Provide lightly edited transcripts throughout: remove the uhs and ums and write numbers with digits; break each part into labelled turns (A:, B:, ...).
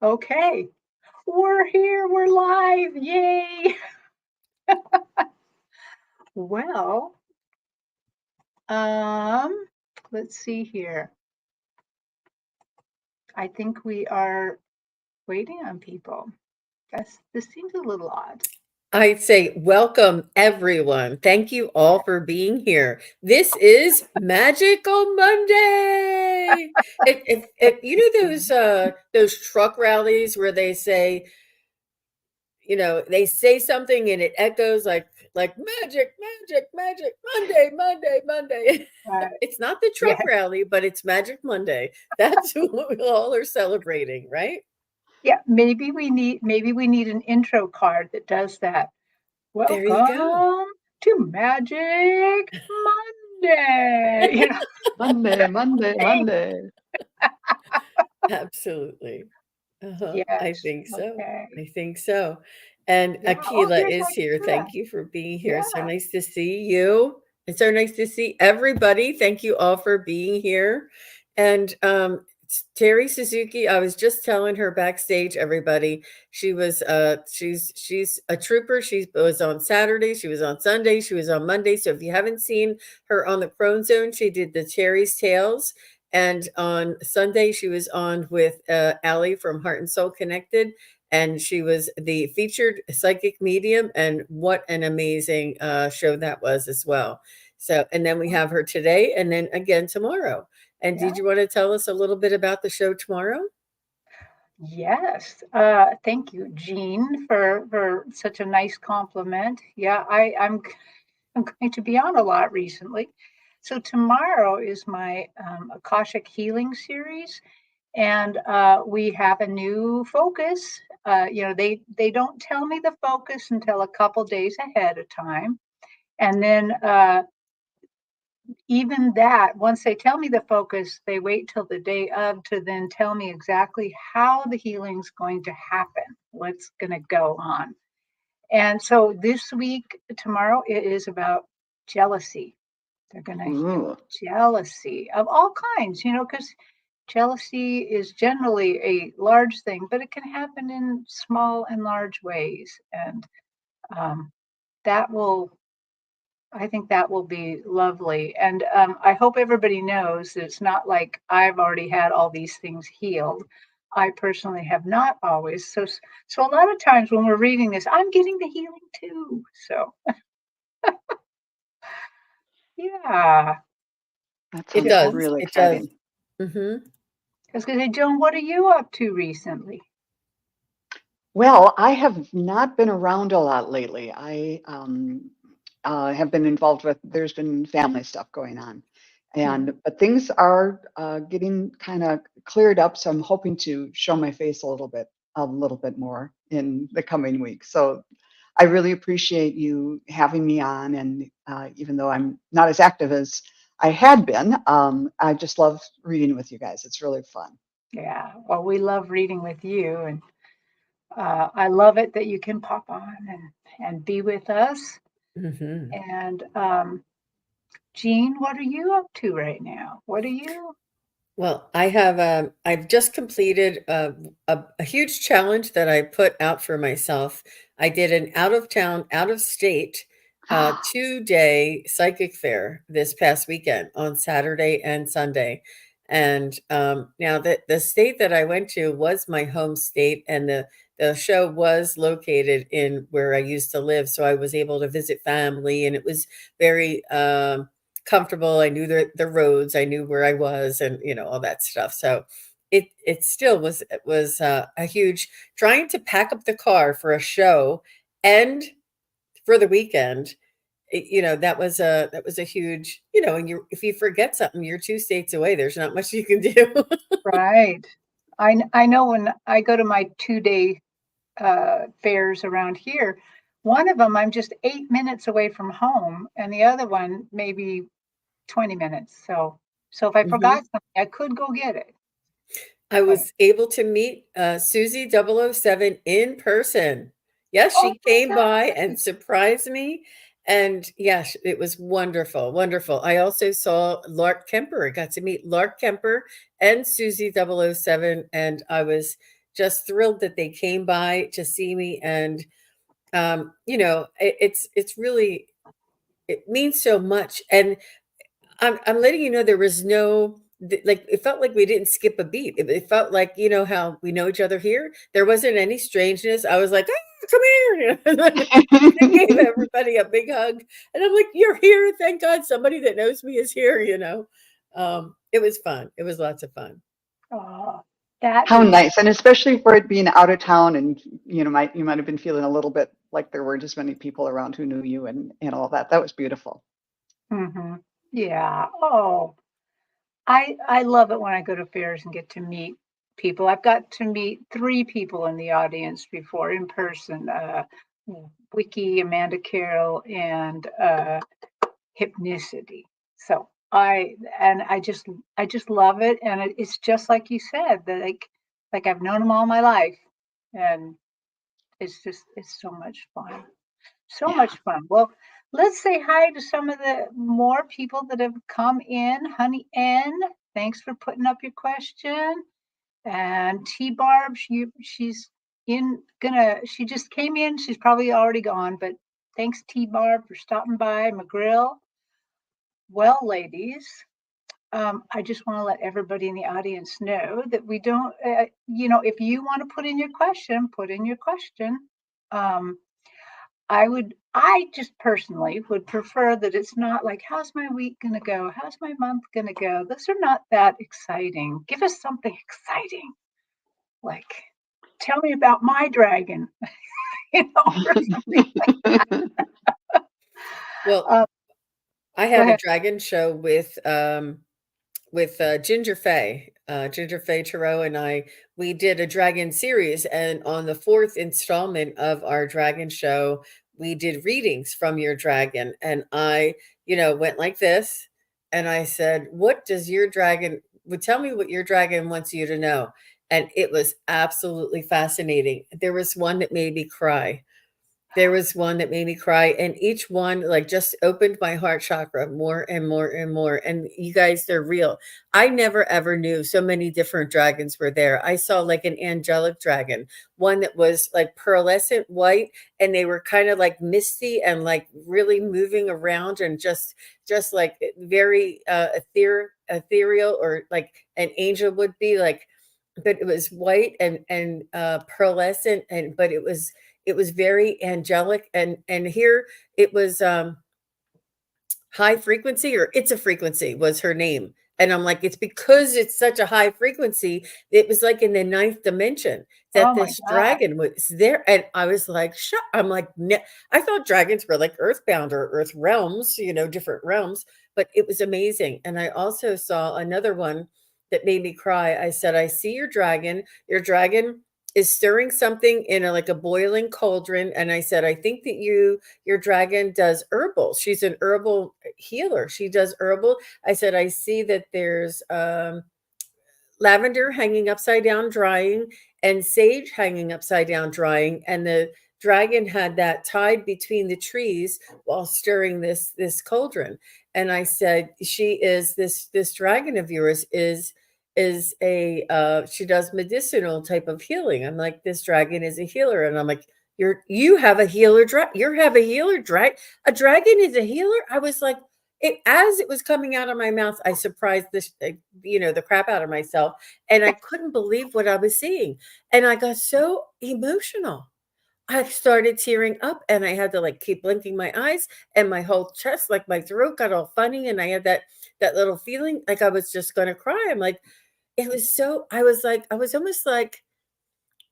A: Okay. We're here. We're live. Yay. Well, um, let's see here. I think we are waiting on people. This seems a little odd.
B: I'd say welcome everyone. Thank you all for being here. This is Magical Monday. You know those truck rallies where they say, they say something and it echoes like magic, magic, magic, Monday, Monday, Monday.
A: Right.
B: It's not the truck
A: Yeah.
B: rally, but it's Magic Monday. That's what we all are celebrating, right?
A: Yeah. Maybe we need an intro card that does that.
B: There you go.
A: Welcome to Magic Monday.
C: Monday, Monday,
A: Thanks.
C: Monday.
B: Absolutely. I
A: Yes.
B: think so.
A: Okay.
B: I think so. And
A: Yeah. Oh,
B: Akila
A: there's
B: is here.
A: Akira.
B: Thank you for being here. So
A: Yeah.
B: nice to see you. It's so nice to see everybody. Thank you all for being here. And Terri Suzuki, I was just telling her backstage, everybody, she's a trooper. She was on Saturday, she was on Sunday, she was on Monday. So if you haven't seen her on the Crone Zone, she did the Terry's Tales. And on Sunday, she was on with Allie from Heart and Soul Connected, and she was the featured psychic medium. And what an amazing show that was as well. So, and then we have her today, and then again tomorrow. And
A: Yeah.
B: did you want to tell us a little bit about the show tomorrow?
A: Yes. Thank you, Jean, for such a nice compliment. Yeah, I'm going to be on a lot recently. So tomorrow is my Akashic Healing series, and we have a new focus. They don't tell me the focus until a couple days ahead of time, and then even that, once they tell me the focus, they wait till the day of to then tell me exactly how the healing's going to happen, what's going to go on. And so this week, tomorrow, it is about jealousy. They're going to heal
C: Ooh.
A: jealousy of all kinds, because jealousy is generally a large thing, but it can happen in small and large ways. And um, that will I think that will be lovely. And I hope everybody knows that it's not like I've already had all these things healed. I personally have not always. So a lot of times when we're reading this, I'm getting the healing too. So yeah.
C: That
B: It
C: sounds
A: Joan,
B: does.
C: really
B: It does.
C: exciting.
B: Hmm.
A: I was going to say, Joan, what are you up to recently?
C: Well, I have not been around a lot lately. I have been involved with, there's been family stuff going on.
A: Mhm.
C: But things are getting kind of cleared up. So I'm hoping to show my face a little bit more in the coming weeks. So I really appreciate you having me on. And even though I'm not as active as I had been, I just love reading with you guys. It's really fun.
A: Yeah. Well, we love reading with you, and I love it that you can pop on and be with us.
B: Hmm.
A: And Jean, what are you up to right now? What are you?
B: Well, I've just completed a huge challenge that I put out for myself. I did an out of town, out of state 2-day psychic fair this past weekend on Saturday and Sunday. And now the state that I went to was my home state, and the show was located in where I used to live. So I was able to visit family, and it was very comfortable. I knew the roads, I knew where I was, and all that stuff. So it still was a huge trying to pack up the car for a show and for the weekend. That was a huge, and if you forget something, you're 2 states away. There's not much you can do.
A: Right. I know when I go to my 2-day fairs around here, one of them I'm just 8 minutes away from home, and the other one maybe 20 minutes. So if I forgot
B: Mhm.
A: something, I could go get it.
B: I
A: But
B: was able to meet Susie 007 in person. Yes,
A: oh
B: she
A: my
B: came by
A: God.
B: and surprised me. And yes, it was wonderful, wonderful. I also saw Lark Kemper. I got to meet Lark Kemper and Susie 007, and I was just thrilled that they came by to see me. And it's really, it means so much. And I'm letting you know there was no like, it felt like we didn't skip a beat. It felt like, how we know each other here. There wasn't any strangeness. I was like, "Ah, come here." I gave everybody a big hug, and I'm like, "You're here. Thank God somebody that knows me is here." It was fun. It was lots of fun.
A: Oh, that
C: How
A: is
C: nice, and especially for it being out of town, and you might have been feeling a little bit like there weren't as many people around who knew you and all that. That was beautiful.
A: hmm yeah. Oh, I love it when I go to fairs and get to meet people. I've got to meet 3 people in the audience before in person, Wiki, Amanda Carroll, and, Hypnicity. So I just love it, and it's just like you said, that like I've known them all my life, and it's so much fun. So
C: Yeah.
A: much fun. Well, let's say hi to some of the more people that have come in. Honey N, thanks for putting up your question. And T Barb, she just came in. She's probably already gone, but thanks T Barb for stopping by. McGrill. Well, ladies, I just want to let everybody in the audience know that we don't, if you want to put in your question, put in your question. Um, I just personally would prefer that it's not like, how's my week going to go? How's my month going to go? Those are not that exciting. Give us something exciting. Like, tell me about my dragon, or something.
B: Well,
A: Um,
B: I
A: go
B: have a
A: ahead.
B: dragon show with Ginger Faye. Ginger Faye Tarot and I, we did a dragon series, and on the 4th installment of our dragon show, we did readings from your dragon. And I, went like this, and I said, "What does your dragon? Would tell me what your dragon wants you to know." And it was absolutely fascinating. There was one that made me cry. There was one that made me cry, and each one, like, just opened my heart chakra more and more and more, and you guys, they're real. I never ever knew so many different dragons were there. I saw, like, an angelic dragon, one that was, like, pearlescent white, and they were kinda, like, misty and, like, really moving around, and just like, very, ethereal, or like an angel would be, like, but it was white and pearlescent, and but it was very angelic. And here it was, high frequency, or it's a frequency was her name. And I'm like, it's because it's such a high frequency. It was like in the ninth dimension that
A: Oh my
B: this
A: God.
B: dragon was there. And I was like, shut. I'm like, I thought dragons were like earthbound or earth realms, different realms, but it was amazing. And I also saw another one that made me cry. I said, I see your dragon. Your dragon is stirring something in like a boiling cauldron. And I said, I think that your dragon does herbal. She's an herbal healer. She does herbal. I said, I see that there's lavender hanging upside down drying, and sage hanging upside down drying, and the dragon had that tied between the trees while stirring this cauldron. And I said, she is this dragon of yours is a she does medicinal type of healing. I'm like, this dragon is a healer. And I'm like, you have a healer you have a healer a dragon is a healer. I was like, as it was coming out of my mouth, I surprised the crap out of myself, and I couldn't believe what I was seeing, and I got so emotional. I started tearing up, and I had to like keep blinking my eyes, and my whole chest, like my throat, got all funny, and I had that little feeling like I was just going to cry. I'm like, it was so. I was almost like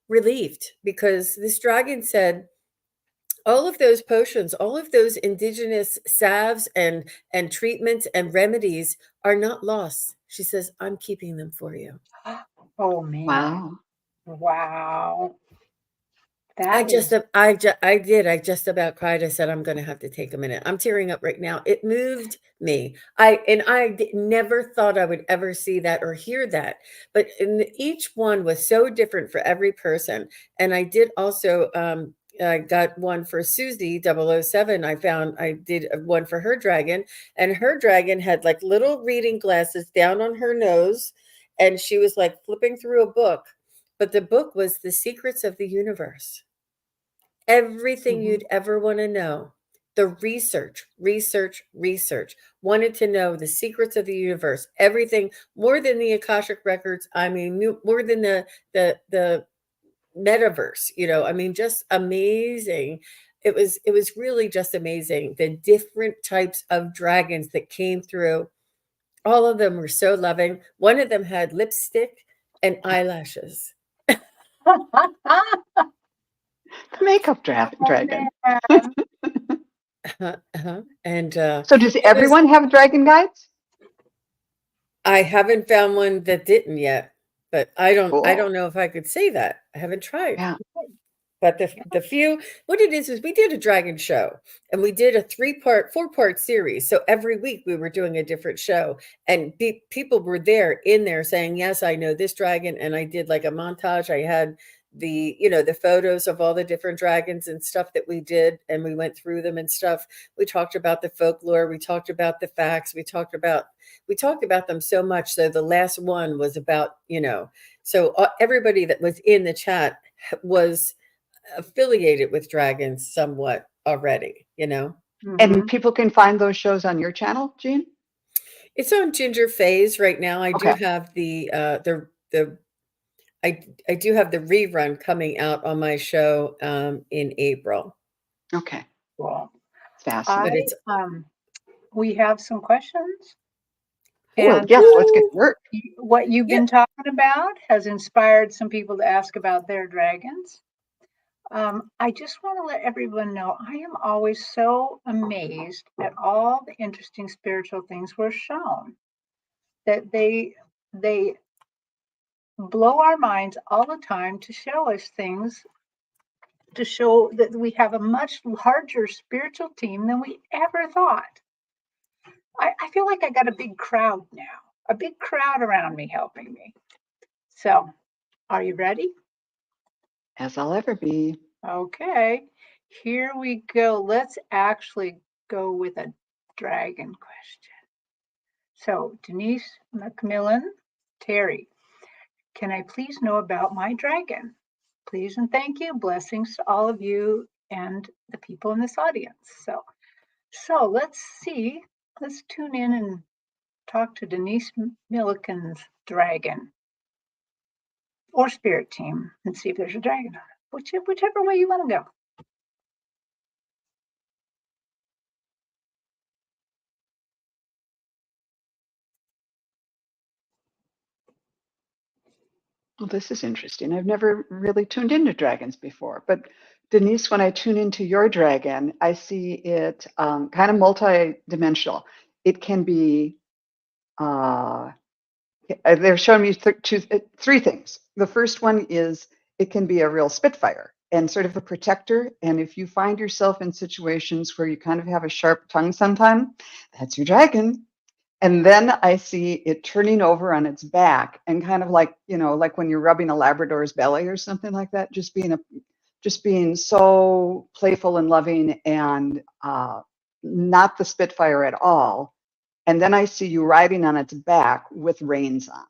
B: relieved, because this dragon said, all of those potions, all of those indigenous salves and treatments and remedies are not lost. She says, I'm keeping them for you.
A: Oh man.
C: Wow.
A: Wow.
B: I
A: That
B: just,
A: is
B: I did. I just about cried. I said, I'm going to have to take a minute. I'm tearing up right now. It moved me. Never thought I would ever see that or hear that. But each one was so different for every person. And I did also, I got one for Susie 007. I did one for her dragon, and her dragon had like little reading glasses down on her nose. And she was like flipping through a book, but the book was The Secrets of the Universe. Everything
A: Mhm.
B: you'd ever want to know. The research, research, research. Wanted to know the secrets of the universe. Everything more than the Akashic records. I mean, more than the metaverse. I mean, just amazing. It was really just amazing. The different types of dragons that came through. All of them were so loving. One of them had lipstick and eyelashes.
C: The makeup
A: Oh,
C: dragon.
A: man.
B: And
C: So does
B: it was.
C: everyone have dragon guides?
B: I haven't found one that didn't yet, but I
C: Cool.
B: don't know if I could say that. I haven't tried.
C: Yeah.
B: But the few, what it is we did a dragon show, and we did a 4-part series. So every week we were doing a different show, and people were in there saying, "Yes, I know this dragon." And I did like a montage. I had the photos of all the different dragons and stuff that we did, and we went through them and stuff. We talked about the folklore, we talked about the facts, we talked about them so much. So the last one was about, so everybody that was in the chat was affiliated with dragons somewhat already.
C: And
A: Mhm.
C: people can find those shows on your channel, Jean?
B: It's on Ginger Phase right now. I do
C: Okay.
B: have I do have the rerun coming out on my show in April.
C: Okay.
A: Cool.
C: It's
B: But
C: fascinating.
B: it's
A: We have some questions,
C: Well,
A: and
C: yes, let's get to work.
A: what you've
B: yeah.
A: been talking about has inspired some people to ask about their dragons. I just want to let everyone know I am always so amazed at all the interesting spiritual things we're shown, that they blow our minds all the time to show us things, to show that we have a much larger spiritual team than we ever thought. I feel like I got a big crowd now, a big crowd around me helping me. So, are you ready?
C: As I'll ever be.
A: Okay, here we go. Let's actually go with a dragon question. So, Denise Macmillan, Terri, can I please know about my dragon? Please and thank you. Blessings to all of you and the people in this audience. So let's see. Let's tune in and talk to Denise Milliken's dragon or spirit team and see if there's a dragon on it. Whichever way you want to go.
C: Well, this is interesting. I've never really tuned into dragons before. But Denise, when I tune into your dragon, I see it kind of multi-dimensional. It can be, uh, they're showing me three things. The first one is it can be a real spitfire and sort of a protector. And if you find yourself in situations where you kind of have a sharp tongue sometime, that's your dragon. And then I see it turning over on its back and kind of like, like when you're rubbing a Labrador's belly or something like that, just being so playful and loving and not the Spitfire at all. And then I see you riding on its back with reins on.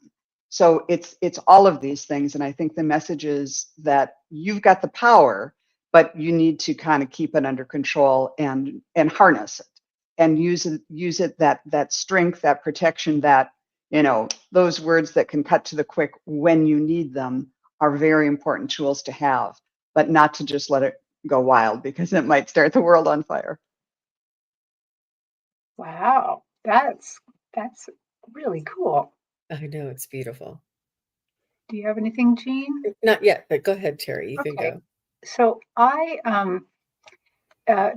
C: So it's all of these things. And I think the message is that you've got the power, but you need to kind of keep it under control and harness it and use it, that strength, that protection, that those words that can cut to the quick when you need them are very important tools to have, but not to just let it go wild because it might start the world on fire.
A: Wow, that's really cool.
B: I know, it's beautiful.
A: Do you have anything, Jean?
B: Not yet, but go ahead, Terri. You can
A: Okay.
B: go.
A: So I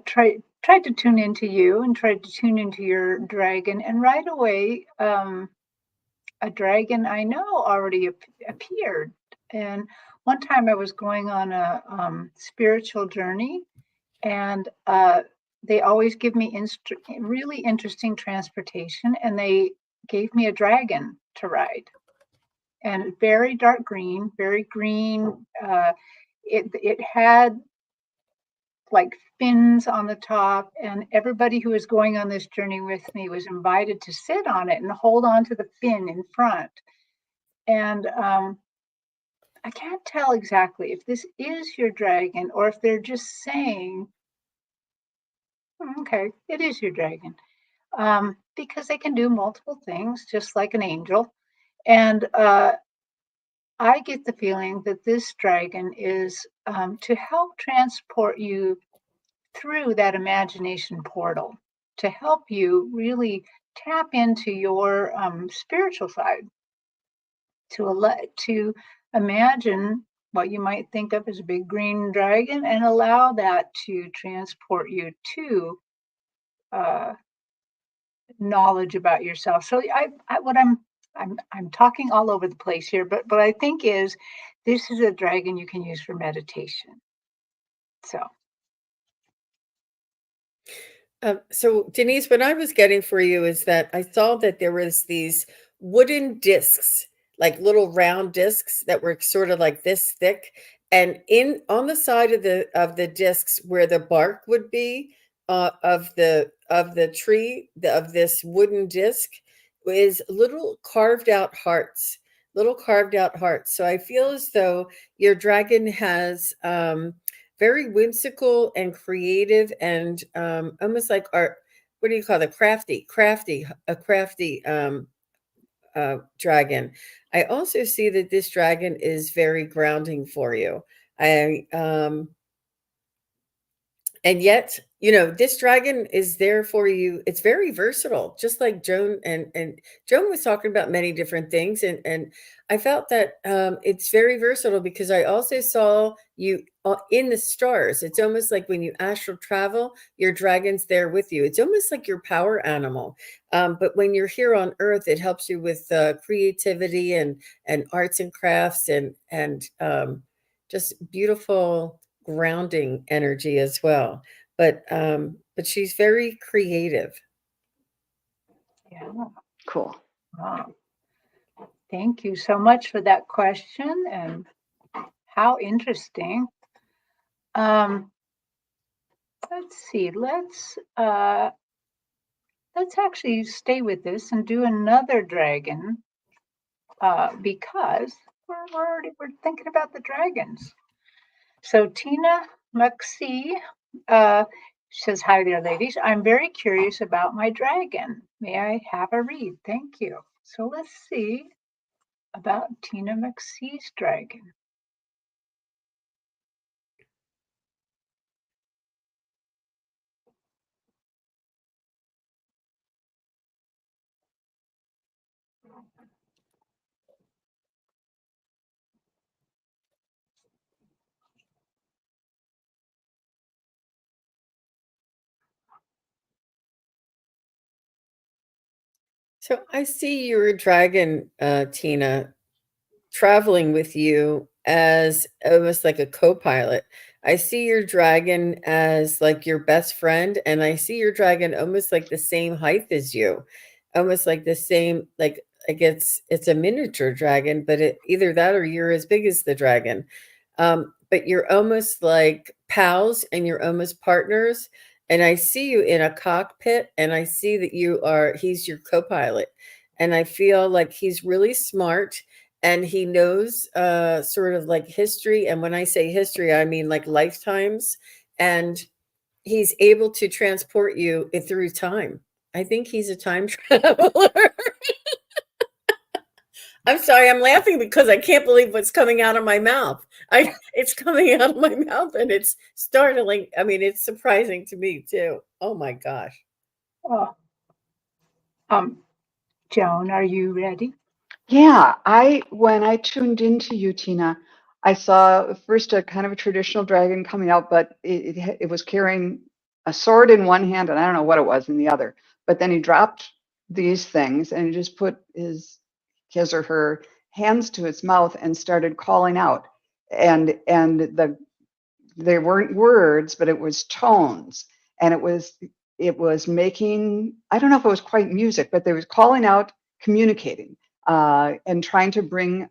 A: tried to tune into you and tried to tune into your dragon, and right away, a dragon I know already appeared. And one time I was going on a spiritual journey, and they always give me really interesting transportation, and they gave me a dragon to ride, and very dark green, very green. It had like fins on the top, and everybody who was going on this journey with me was invited to sit on it and hold on to the fin in front. And I can't tell exactly if this is your dragon or if they're just saying, okay, it is your dragon. Because they can do multiple things, just like an angel. And I get the feeling that this dragon is to help transport you through that imagination portal, to help you really tap into your spiritual side, to imagine what you might think of as a big green dragon and allow that to transport you to uh, knowledge about yourself. So what I'm talking all over the place here, but I think is this is a dragon you can use for meditation. So
B: So Denise, what I was getting for you is that I saw that there was these wooden discs, like little round discs that were sort of like this thick, and in on the side of the discs where the bark would be of the tree of this wooden disc is little carved out hearts, little carved out hearts. So I feel as though your dragon has very whimsical and creative and almost like art. What do you call it? A crafty dragon. I also see that this dragon is very grounding for you. I and yet, this dragon is there for you. It's very versatile, just like Joan and Joan was talking about many different things, and I felt that it's very versatile because I also saw you in the stars. It's almost like when you astral travel, your dragon's there with you. It's almost like your power animal. But when you're here on Earth, it helps you with creativity and arts and crafts and just beautiful grounding energy as well. But she's very creative.
A: yeah,
C: Cool.
A: wow. Thank you so much for that question and how interesting. Um, let's see. Let's actually stay with this and do another dragon because we're thinking about the dragons. So Tina McSee says, "Hi there, ladies. I'm very curious about my dragon. May I have a read? Thank you." So let's see about Tina McSee's dragon.
B: So I see your dragon, Tina, traveling with you as almost like a co-pilot. I see your dragon as like your best friend, and I see your dragon almost like the same height as you, almost like the same, like it's a miniature dragon, but either that or you're as big as the dragon. But you're almost like pals and you're almost partners. And I see you in a cockpit, and I see that he's your co-pilot. And I feel like he's really smart and he knows sort of like history. And when I say history, I mean like lifetimes. And he's able to transport you through time. I think he's a time traveler. I'm sorry, I'm laughing because I can't believe what's coming out of my mouth. It's coming out of my mouth and it's startling. I mean, it's surprising to me too. Oh my gosh.
A: Oh, um, Joan, are you ready?
C: Yeah, when I tuned into you, Tina, I saw first a kind of a traditional dragon coming out, but it was carrying a sword in one hand, and I don't know what it was in the other. But then he dropped these things and he just put his or her hands to his mouth and started calling out. And they weren't words, but it was tones, and it was making, I don't know if it was quite music, but they was calling out, communicating, and trying to bring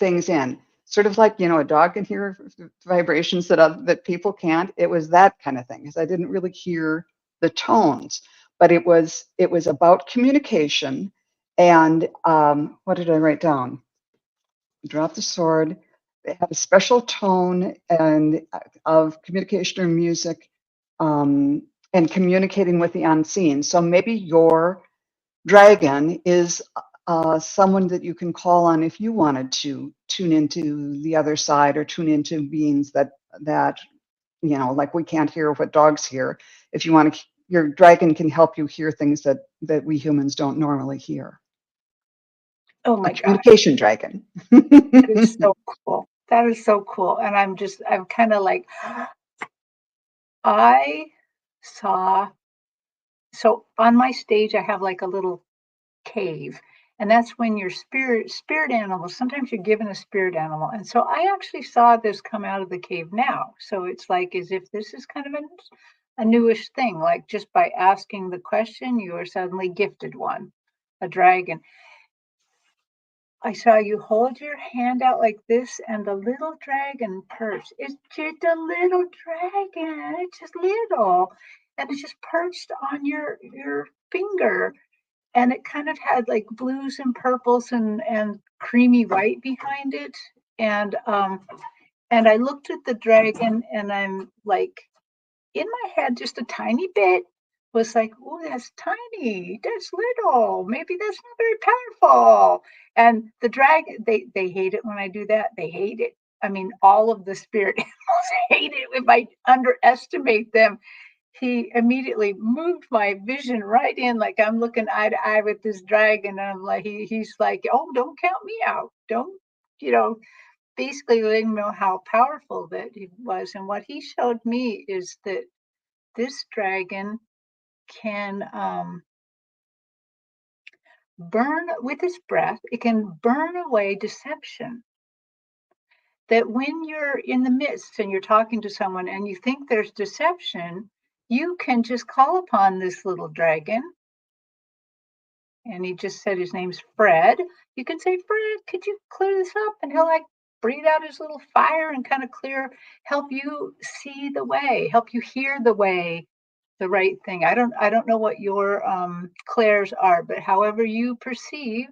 C: things in, sort of like a dog can hear vibrations that people can't. It was that kind of thing, because I didn't really hear the tones, but it was about communication. And what did I write down? Drop the sword. have a special tone and of communication or music, and communicating with the unseen. So maybe your dragon is someone that you can call on if you wanted to tune into the other side or tune into beings that like we can't hear what dogs hear. If you want to, your dragon can help you hear things that we humans don't normally hear.
A: Oh
C: A
A: my gosh,
C: communication dragon.
A: that is so cool. That is so cool. And I'm kind of like, I saw, so on my stage, I have like a little cave. And that's when your spirit animals, sometimes you're given a spirit animal. And so I actually saw this come out of the cave now. So it's like as if this is kind of a newish thing, like just by asking the question, you are suddenly gifted one, a dragon. I saw you hold your hand out like this, and the little dragon perched. It's just a little dragon. It's just little, and it's just perched on your finger, and it kind of had like blues and purples and creamy white behind it, and I looked at the dragon, and I'm like, in my head, just a tiny bit was like, oh, that's tiny, that's little, maybe that's not very powerful. And the dragon, they hate it when I do that. They hate it. I mean, all of the spirit animals hate it if I underestimate them. He immediately moved my vision right in, like I'm looking eye to eye with this dragon. And I'm like, he's like, oh, don't count me out. Don't, you know, basically letting me know how powerful that he was. And what he showed me is that this dragon can burn with its breath, it can burn away deception. That when you're in the midst and you're talking to someone and you think there's deception, you can just call upon this little dragon. And he just said his name's Fred. You can say, Fred, could you clear this up? And he'll like breathe out his little fire and kind of help you see the way, help you hear the way, the right thing. I don't know what your clairs are, but however you perceive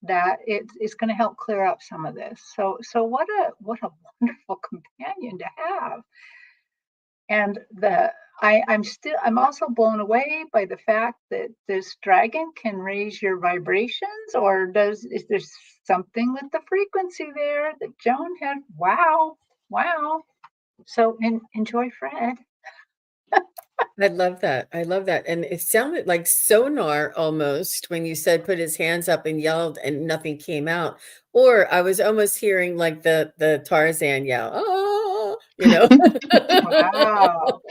A: that, it's going to help clear up some of this. So what a wonderful companion to have. And I'm also blown away by the fact that this dragon can raise your vibrations, or is there something with the frequency there that Joan had? Wow, wow. So enjoy Fred.
B: I love that. I love that. And it sounded like sonar almost when you said put his hands up and yelled and nothing came out. Or I was almost hearing like the Tarzan yell, oh,
A: Wow.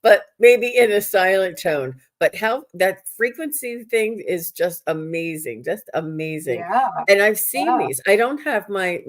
B: but maybe in a silent tone. But how that frequency thing is just amazing, just amazing.
A: Yeah,
B: And I've seen
A: yeah.
B: these. I don't have my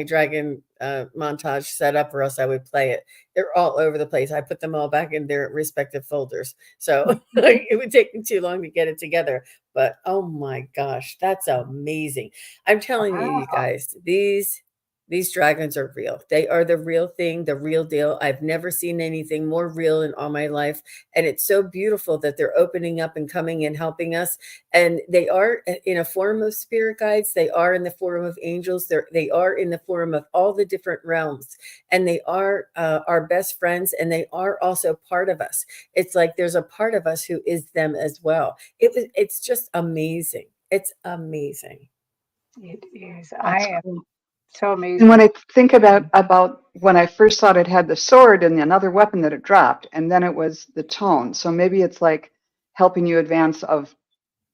B: dragon montage set up, or else I would play it. They're all over the place. I put them all back in their respective folders, so it would take me too long to get it together. But oh my gosh, that's amazing! I'm telling you, you
A: Wow.
B: guys, these dragons are real. They are the real thing, the real deal. I've never seen anything more real in all my life. And it's so beautiful that they're opening up and coming and helping us. And they are in a form of spirit guides. They are in the form of angels. They are in the form of all the different realms. And they are our best friends. And they are also part of us. It's like there's a part of us who is them as well. It's just amazing. It's amazing.
A: It is.
C: That's
A: I am
C: cool.
A: so
C: And when
A: amazing.
C: I think about when I first thought it had the sword and another weapon that it dropped, and then it was the tone. So maybe it's like helping you advance of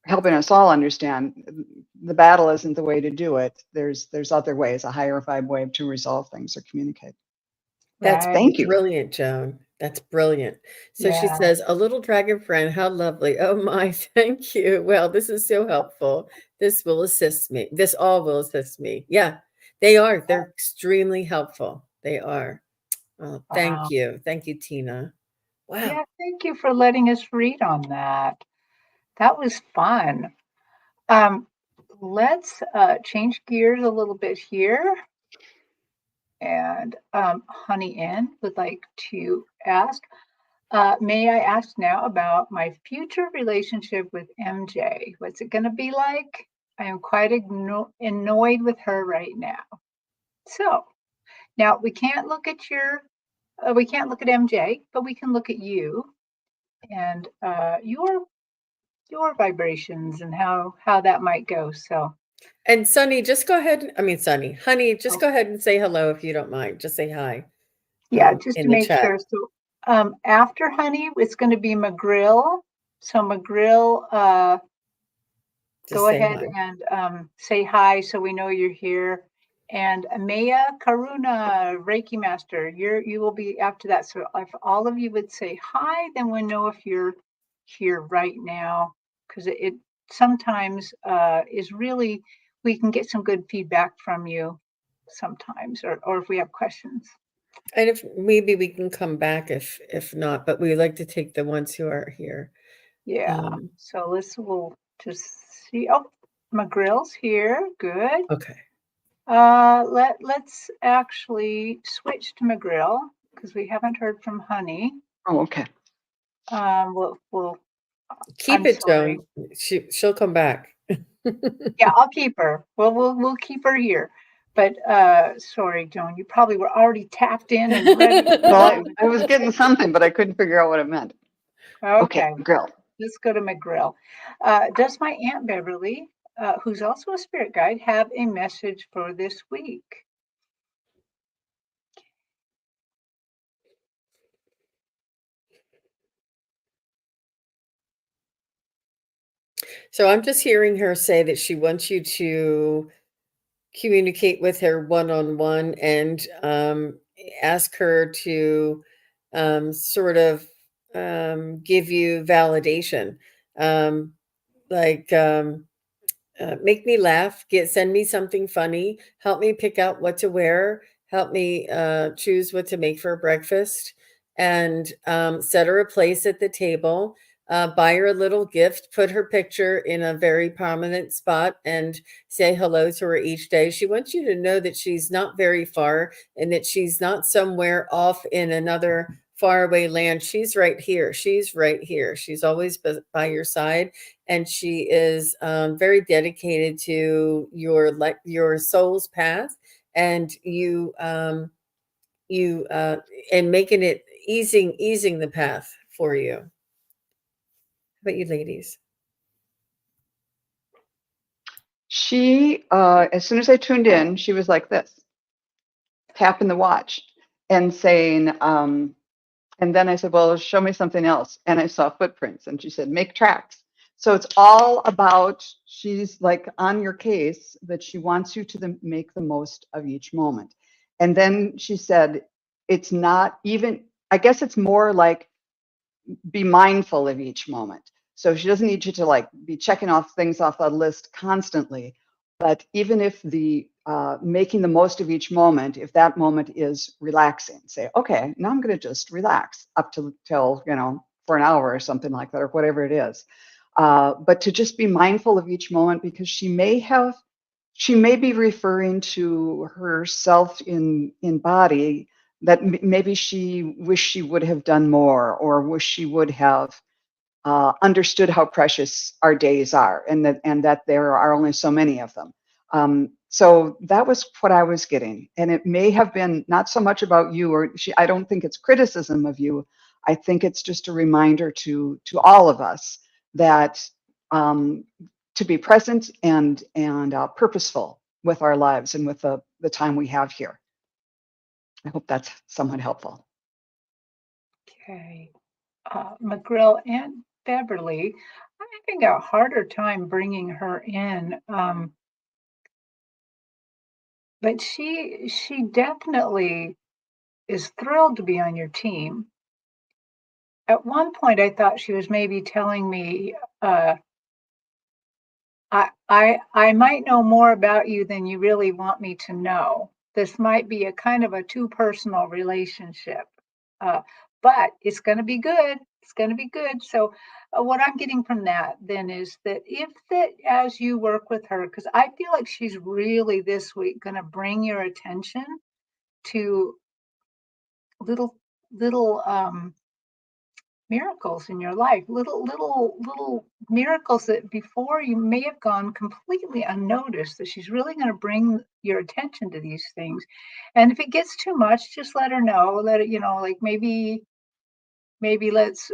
C: helping us all understand the battle isn't the way to do it. There's other ways, a higher vibe way to resolve things or communicate.
B: That's
A: Right.
C: Thank you.
B: brilliant, Joan. That's brilliant. So she
A: Yeah.
B: says, a little dragon friend, how lovely. Oh my, thank you. Well, this is so helpful. This will assist me. This all will assist me. Yeah, they are. They're extremely helpful. They are. Oh, thank
A: Wow.
B: you. Thank you, Tina. Wow.
A: Yeah. Thank you for letting us read on that. That was fun. Um, let's change gears a little bit here. And Honey Ann would like to ask, may I ask now about my future relationship with MJ? What's it going to be like? I am quite annoyed with her right now. So now we can't look at MJ, but we can look at you and your vibrations and how that might go. So,
B: And Sunny, just go ahead. I mean, Sunny, honey, just
A: oh,
B: go ahead and say hello if you don't mind. Just say hi
A: yeah, just
B: in
A: to
B: the
A: make
B: chat.
A: sure. So, after honey, it's going to be McGrill. So McGrill,
B: Just
A: go
B: say
A: ahead
B: hi.
A: and say hi so we know you're here. And Amaya Karuna, Reiki Master, you will be after that. So if all of you would say hi, then we'll know if you're here right now, because it sometimes is really, we can get some good feedback from you sometimes, or if we have questions.
B: And if maybe we can come back if not, but we like to take the ones who are here.
A: Yeah. So we'll just see. Oh, McGrill's here. Good.
B: Okay.
A: Let's actually switch to McGrill because we haven't heard from Honey.
C: Oh, okay.
A: We'll
B: Keep
A: I'm
B: it,
A: sorry.
B: Joan. She'll come back.
A: Yeah, I'll keep her. We'll keep her here. But sorry, Joan, you probably were already tapped in and ready to
C: Well,
A: go.
C: I was getting something, but I couldn't figure out what it meant. Okay,
A: Okay,
C: grill.
A: let's go to McGrill. Does my Aunt Beverly, who's also a spirit guide, have a message for this week?
B: So I'm just hearing her say that she wants you to communicate with her one-on-one and ask her to sort of give you validation. Um, like make me laugh, send me something funny, help me pick out what to wear, help me choose what to make for breakfast, and set her a place at the table, buy her a little gift, put her picture in a very prominent spot, and say hello to her each day. She wants you to know that she's not very far and that she's not somewhere off in another faraway land. She's right here. She's right here. She's always by your side, and she is very dedicated to your soul's path, and you and making it easing the path for you. How about you, ladies?
C: She, as soon as I tuned in, she was like this, tapping the watch and saying, and then I said, well, show me something else. And I saw footprints and she said, make tracks. So it's all about, she's like on your case that she wants you to make the most of each moment. And then she said, it's not even, I guess it's more like be mindful of each moment. So she doesn't need you to like be checking off things off a list constantly. But even if the making the most of each moment, if that moment is relaxing, say, okay, now I'm going to just relax up to till for an hour or something like that, or whatever it is. But to just be mindful of each moment, because she may be referring to herself in body that maybe she wished she would have done more, or wish she would have understood how precious our days are, and that there are only so many of them. So that was what I was getting, and it may have been not so much about you, or she. I don't think it's criticism of you. I think it's just a reminder to all of us that to be present and purposeful with our lives and with the time we have here. I hope that's somewhat helpful.
A: Okay. McGrill and Beverly, I'm having a harder time bringing her in. But she definitely is thrilled to be on your team. At one point, I thought she was maybe telling me, I might know more about you than you really want me to know. This might be a kind of a too personal relationship, uh, but it's going to be good. It's going to be good. So, what I'm getting from that then is that if that as you work with her, because I feel like she's really this week going to bring your attention to little miracles in your life, little miracles that before you may have gone completely unnoticed, that she's really going to bring your attention to these things. And if it gets too much, just let her know. Let it, like maybe let's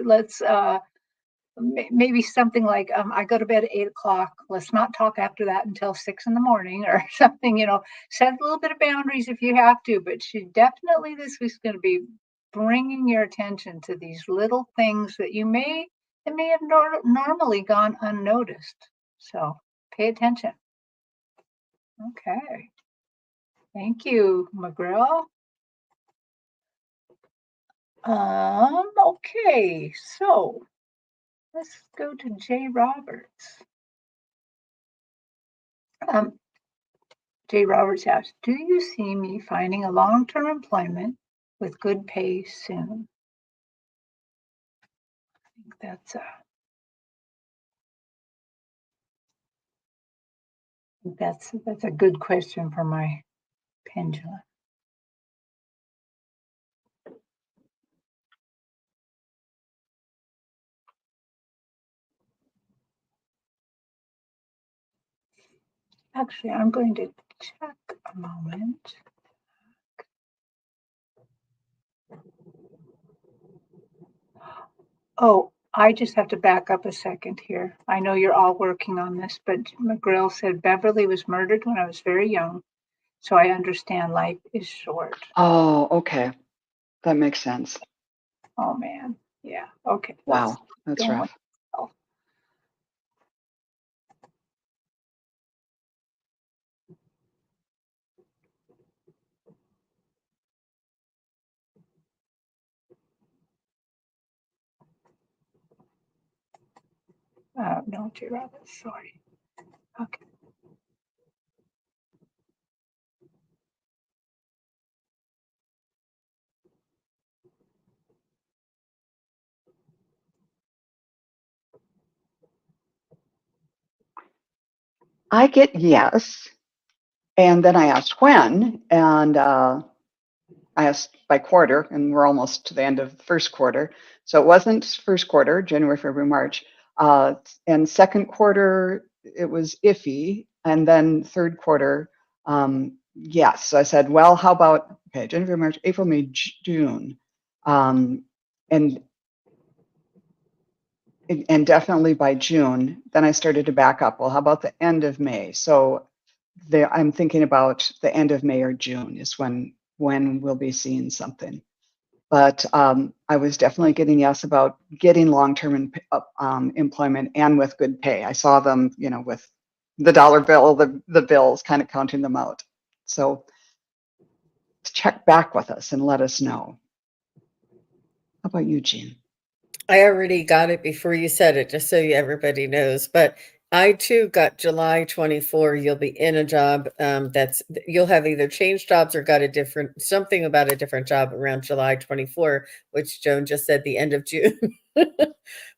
A: maybe something like, I go to bed at 8 o'clock. Let's not talk after that until 6 in the morning or something, set a little bit of boundaries if you have to, but she definitely this week's going to be bringing your attention to these little things that may have normally gone unnoticed. So pay attention. Okay. Thank you, McGrill. Okay, so let's go to Jay Roberts. Jay Roberts asks, do you see me finding a long-term employment with good pay soon? I think that's a good question for my pendulum. Actually, I'm going to check a moment. Oh, I just have to back up a second here. I know you're all working on this, but McGrill said Beverly was murdered when I was very young, so I understand life is short.
C: Oh, okay. That makes sense.
A: Oh man, yeah. Okay.
C: Wow, that's
A: Going.
C: rough.
A: No, Jay Roberts, sorry. Okay.
C: I get yes. And then I asked when, and I asked by quarter, and we're almost to the end of the first quarter. So it wasn't first quarter, January, February, March. And second quarter, it was iffy. And then third quarter, yes. So I said, well, how about, okay, January, March, April, May, June. And definitely by June, then I started to back up. Well, how about the end of May? So I'm thinking about the end of May or June is when we'll be seeing something. But I was definitely getting yes about getting long-term employment and with good pay. I saw them, with the dollar bill, the bills, kind of counting them out. So check back with us and let us know. How about you, Jean?
B: I already got it before you said it, just so everybody knows. But I too got July 24. You'll be in a job you'll have either changed jobs or got something about a different job around July 24, which Joan just said the end of June.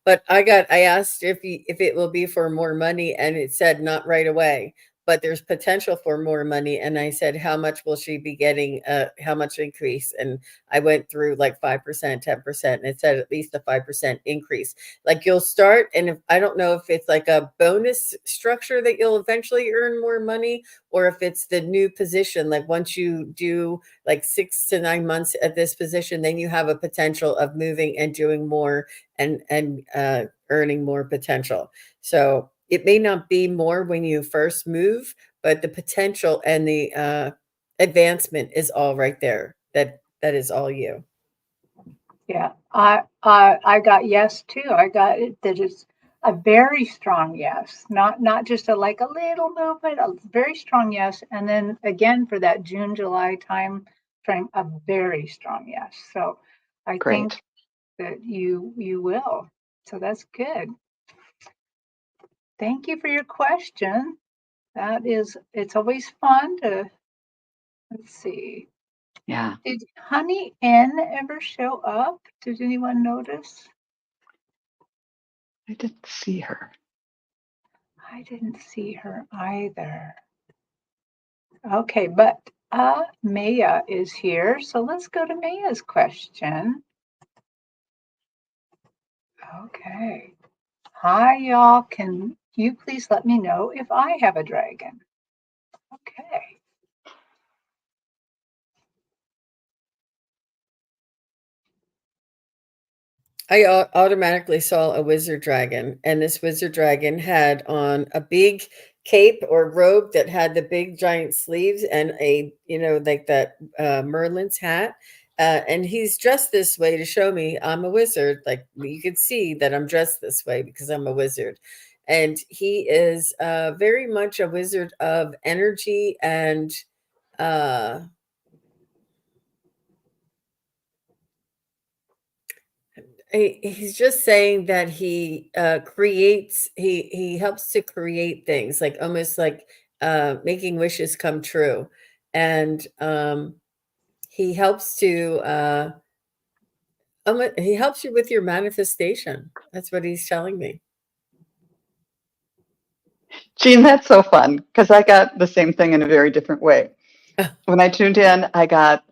B: But I asked if it will be for more money, and it said not right away, but there's potential for more money. And I said, how much will she be getting? How much increase? And I went through like 5%, 10%, and it said at least a 5% increase. Like you'll start, and I don't know if it's like a bonus structure that you'll eventually earn more money, or if it's the new position. Like once you do like 6 to 9 months at this position, then you have a potential of moving and doing more and earning more potential. So it may not be more when you first move, but the potential and the advancement is all right there. That is all you.
A: Yeah, I got yes too. I got it that it's a very strong yes, not just a like a little movement, a very strong yes, and then again for that June July time frame, a very strong yes. So I think
C: Great.
A: that you will. So that's good. Thank you for your question. It's always fun to, let's see.
C: Yeah.
A: Did Honey N ever show up? Did anyone notice?
C: I didn't see her.
A: I didn't see her either. Okay, but Maya is here. So let's go to Maya's question. Okay. Hi, y'all. Can you please let me know if I have a dragon? Okay.
B: I automatically saw a wizard dragon, and this wizard dragon had on a big cape or robe that had the big giant sleeves and a, like that Merlin's hat. And he's dressed this way to show me I'm a wizard. Like you could see that I'm dressed this way because I'm a wizard. And he is very much a wizard of energy and uh, he's just saying that he creates he helps to create things like almost like making wishes come true, and he helps to he helps you with your manifestation. That's what he's telling me.
C: Jean, that's so fun because I got the same thing in a very different way. When I tuned in, I got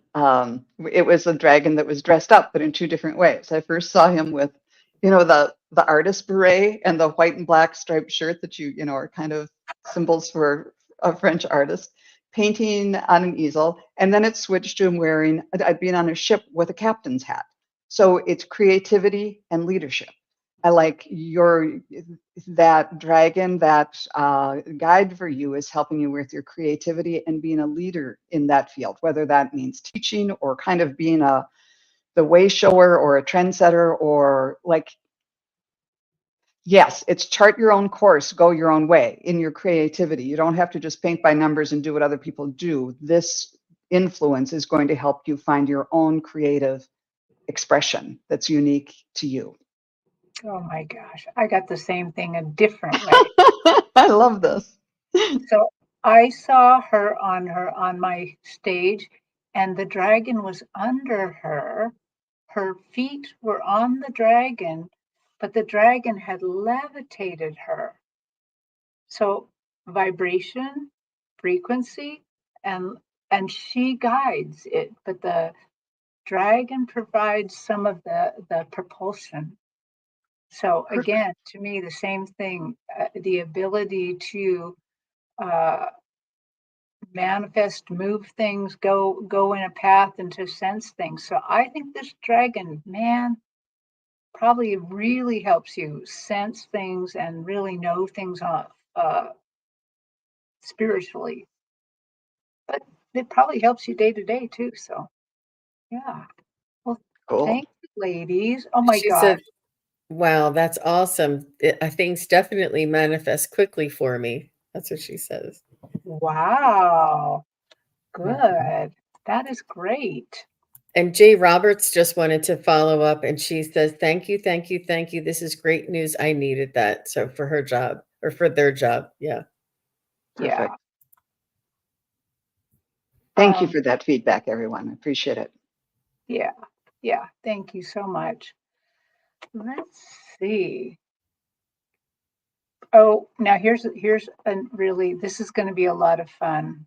C: it was a dragon that was dressed up, but in two different ways. I first saw him with, the artist beret and the white and black striped shirt that are kind of symbols for a French artist, painting on an easel, and then it switched to him wearing being on a ship with a captain's hat. So it's creativity and leadership. I like that dragon, that guide for you is helping you with your creativity and being a leader in that field, whether that means teaching or kind of being the way shower or a trendsetter or like, yes, it's chart your own course, go your own way in your creativity. You don't have to just paint by numbers and do what other people do. This influence is going to help you find your own creative expression that's unique to you.
A: Oh my gosh. I got the same thing a different way.
C: I love this.
A: So I saw her on my stage, and the dragon was under her. Her feet were on the dragon, but the dragon had levitated her. So vibration, frequency, and and she guides it, but the dragon provides some of the propulsion. So
C: Perfect.
A: again, to me, the same thing, the ability to uh, manifest, move things, go in a path, and to sense things. So I think this dragon, man, probably really helps you sense things and really know things uh, spiritually. But it probably helps you day to day too. So yeah. Well,
C: Cool.
A: thank you, ladies. Oh my
B: She
A: gosh.
B: said, wow, that's awesome. Things definitely manifest quickly for me. That's what she says.
A: Wow.
B: Mhm.
A: Good. That is great.
B: And Jay Roberts just wanted to follow up, and she says, "Thank you, thank you, thank you. This is great news. I needed that." So for her job or for their job, yeah.
A: Yeah.
C: Perfect. Thank you
A: Um,
C: for that feedback, everyone. I appreciate it.
A: yeah. Yeah. Thank you so much. Let's see. Oh, now here's a really, this is going to be a lot of fun.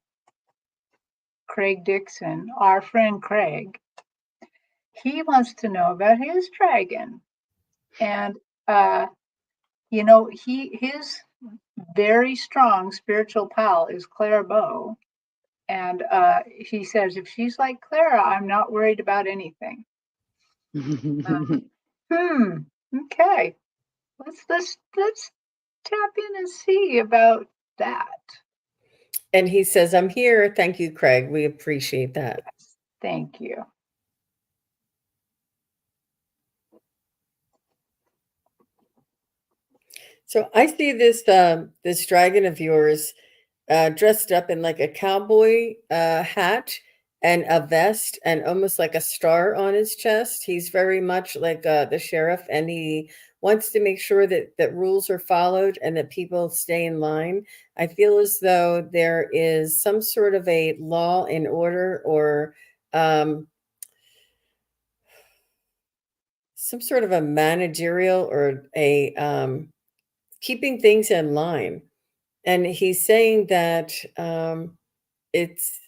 A: Craig Dixon, our friend Craig, he wants to know about his dragon. And uh, his very strong spiritual pal is Clara Bow. And he says, if she's like Clara, I'm not worried about anything. Hmm. Okay. Let's tap in and see about that.
B: And he says, "I'm here. Thank you, Craig. We appreciate that."
A: Yes. Thank you.
B: So I see this dragon of yours dressed up in like a cowboy hat and a vest and almost like a star on his chest. He's very much like the sheriff, and he wants to make sure that rules are followed and that people stay in line. I feel as though there is some sort of a law and order, or um, some sort of a managerial, or a keeping things in line. And he's saying that it's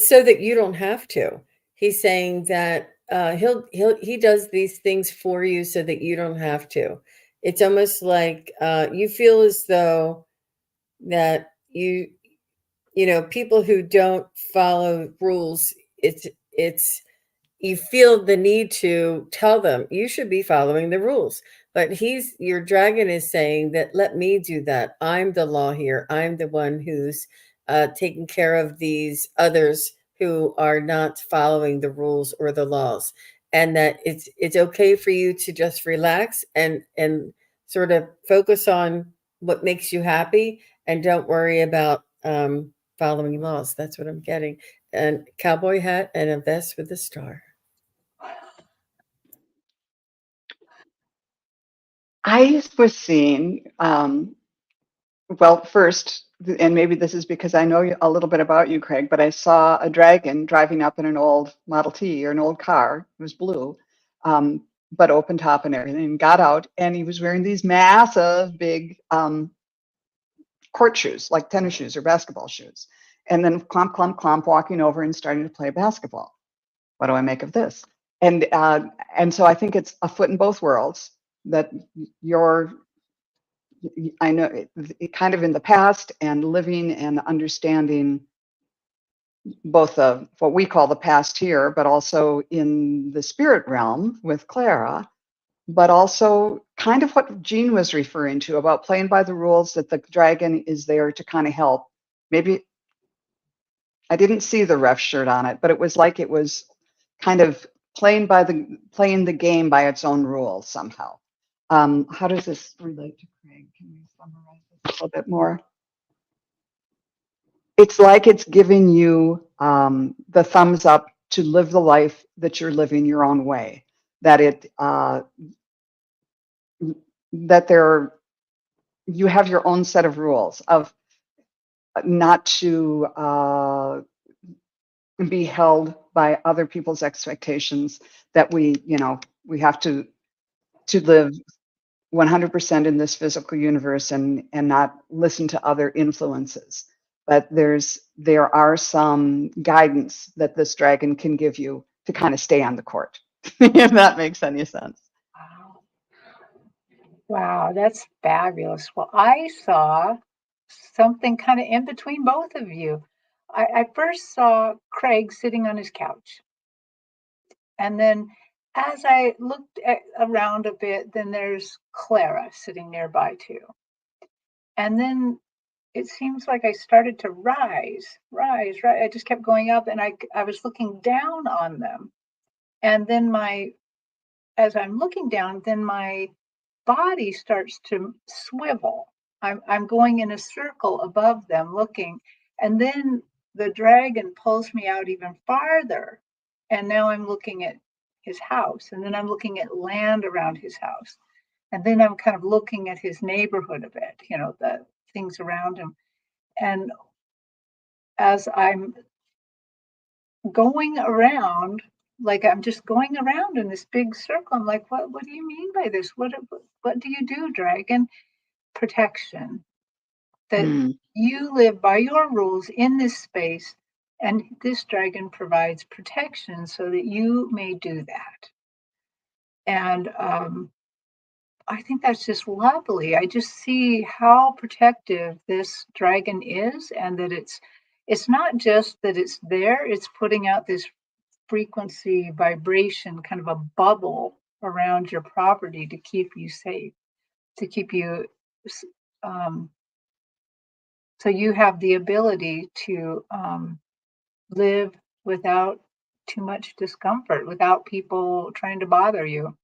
B: so that you don't have to. He's saying that he does these things for you so that you don't have to. It's almost like you feel as though that people who don't follow rules, it's you feel the need to tell them you should be following the rules. But your dragon is saying that let me do that. I'm the law here. I'm the one who's taking care of these others who are not following the rules or the laws, and that it's okay for you to just relax and sort of focus on what makes you happy, and don't worry about following laws. That's what I'm getting. And cowboy hat and a vest with a star.
C: I was seeing, well, first, and maybe this is because I know a little bit about you, Craig, but I saw a dragon driving up in an old Model T or an old car. It was blue, but open top and everything. And got out, and he was wearing these massive, big court shoes, like tennis shoes or basketball shoes. And then clomp, clomp, clomp, walking over and starting to play basketball. What do I make of this? And so I think it's a foot in both worlds, that you're, I know it kind of in the past, and living and understanding both of what we call the past here, but also in the spirit realm with Clara, but also kind of what Jean was referring to about playing by the rules, that the dragon is there to kind of help. Maybe I didn't see the ref shirt on it, but it was like it was kind of playing the game by its own rules somehow. How does this relate to Craig? Can you summarize this a little bit more? It's like it's giving you the thumbs up to live the life that you're living your own way. That you have your own set of rules of not to be held by other people's expectations, that we have to live 100% in this physical universe, and not listen to other influences. But there are some guidance that this dragon can give you to kind of stay on the court, if that makes any sense.
A: Wow. Wow, that's fabulous. Well, I saw something kind of in between both of you. I first saw Craig sitting on his couch. And then as I looked around a bit, then there's Clara sitting nearby too. And then it seems like I started to rise. I just kept going up, and I was looking down on them. And then as I'm looking down, then my body starts to swivel. I'm going in a circle above them looking. And then the dragon pulls me out even farther. And now I'm looking at his house. And then I'm looking at land around his house. And then I'm kind of looking at his neighborhood a bit, the things around him. And as I'm going around, like I'm just going around in this big circle, I'm like, what do you mean by this? What do you do, dragon? Protection. That
C: Mm.
A: you live by your rules in this space, and this dragon provides protection so that you may do that. And I think that's just lovely. I just see how protective this dragon is, and that it's not just that it's there, it's putting out this frequency vibration, kind of a bubble around your property to keep you safe, to keep you um, so you have the ability to live without too much discomfort, without people trying to bother you.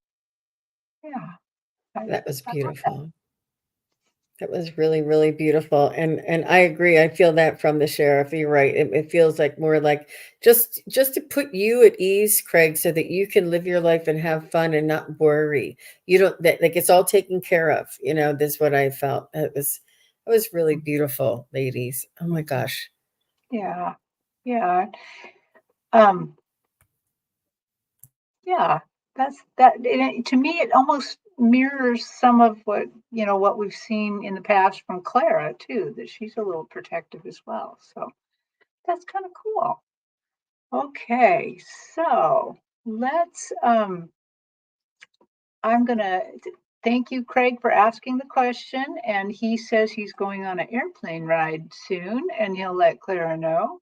A: Yeah,
B: That was
A: I love that.
B: beautiful. That was really, really beautiful. And I agree. I feel that from the sheriff. You're right. It feels like more like just to put you at ease, Craig, so that you can live your life and have fun and not worry. You don't that like it's all taken care of. This is what I felt. It was really beautiful, ladies. Oh my gosh.
A: Yeah, yeah, um, yeah. That's that. To me, it almost mirrors some of what we've seen in the past from Clara too. That she's a little protective as well. So that's kind of cool. Okay, so let's, I'm gonna thank you, Craig, for asking the question, and he says he's going on an airplane ride soon, and he'll let Clara know.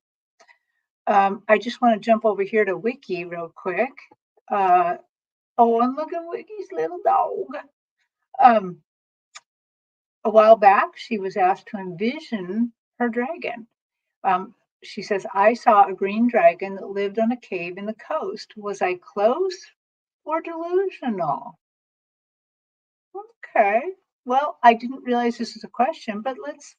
A: I just wanna jump over here to Wiki real quick. Uh, oh, and look at Wiki's little dog. Um, a while back, she was asked to envision her dragon. She says, I saw a green dragon that lived on a cave in the coast. Was I close or delusional? Okay. Well, I didn't realize this is a question, but let's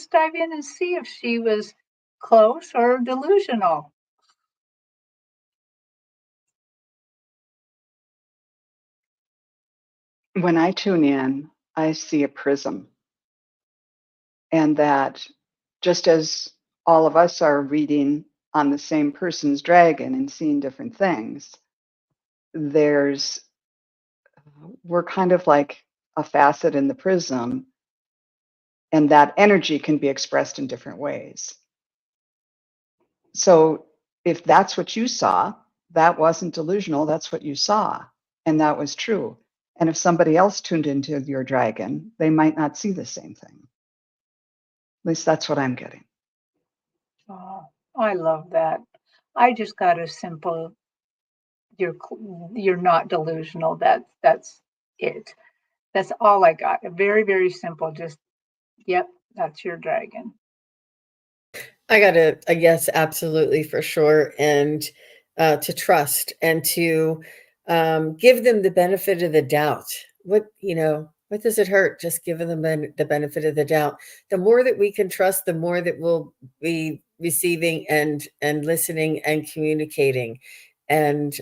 A: dive in and see if she was close or delusional.
C: When I tune in, I see a prism, and that just as all of us are reading on the same person's dragon and seeing different things, there's we're kind of like a facet in the prism, and that energy can be expressed in different ways. So if that's what you saw, that wasn't delusional, that's what you saw, and that was true. And if somebody else tuned into your dragon, they might not see the same thing. At least that's what I'm getting.
A: Oh, I love that. I just got a simple you're not delusional. That's it. That's all I got. A very simple. Just yep, that's your dragon.
B: I got a yes, absolutely, for sure, and to trust and to give them the benefit of the doubt. What does it hurt? Just giving them the benefit of the doubt. The more that we can trust, the more that we'll be receiving and listening and communicating. And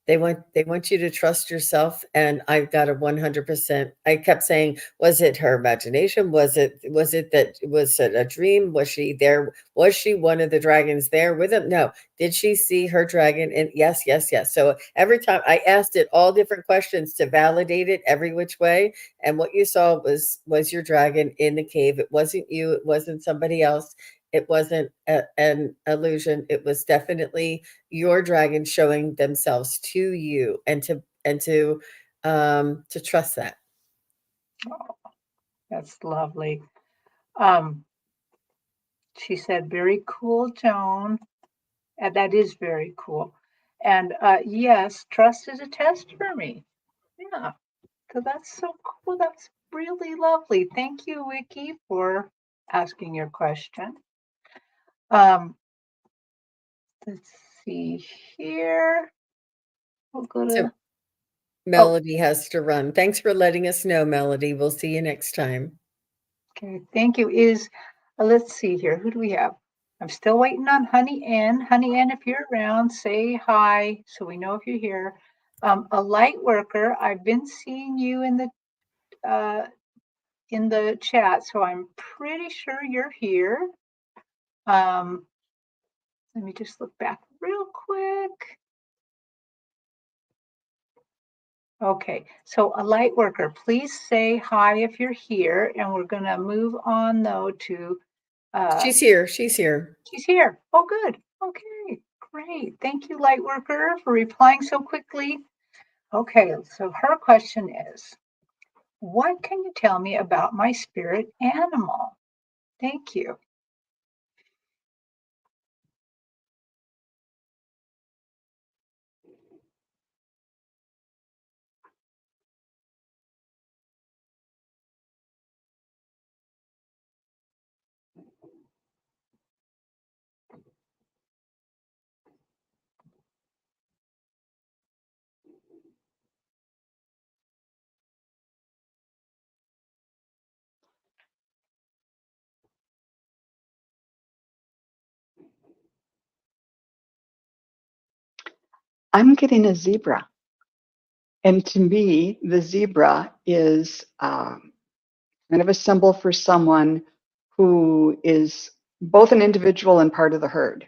B: they want you to trust yourself, and I've got a 100%. I kept saying, was it her imagination? Was it that was it a dream? Was she there? Was she one of the dragons there with him? No. Did she see her dragon? And yes, yes, yes. So every time I asked it all different questions to validate it every which way, and what you saw was your dragon in the cave. It wasn't you. It wasn't somebody else. It wasn't an illusion. It was definitely your dragon showing themselves to you, and to trust that.
A: Oh, that's lovely. Um, she said, "Very cool, Joan." And that is very cool. And yes, trust is a test for me. Yeah. So that's so cool. That's really lovely. Thank you, Vicky, for asking your question. Um, let's see here. We'll go
B: So
A: to, oh,
B: Melody has to run. Thanks for letting us know, Melody. We'll see you next time.
A: okay. Thank you. Let's see here. Who do we have? I'm still waiting on Honey Ann. Honey Ann, if you're around, say hi so we know if you're here. A light worker. I've been seeing you uh, in the chat, so I'm pretty sure you're here. Um, let me just look back real quick. Okay, so a light worker, please say hi if you're here, and we're gonna move on though to,
B: She's here. She's here.
A: she's here. Oh, good. Okay, great. Thank you, light worker, for replying so quickly. Okay, so her question is, what can you tell me about my spirit animal? Thank you.
C: I'm getting a zebra. And to me, the zebra is kind of a symbol for someone who is both an individual and part of the herd.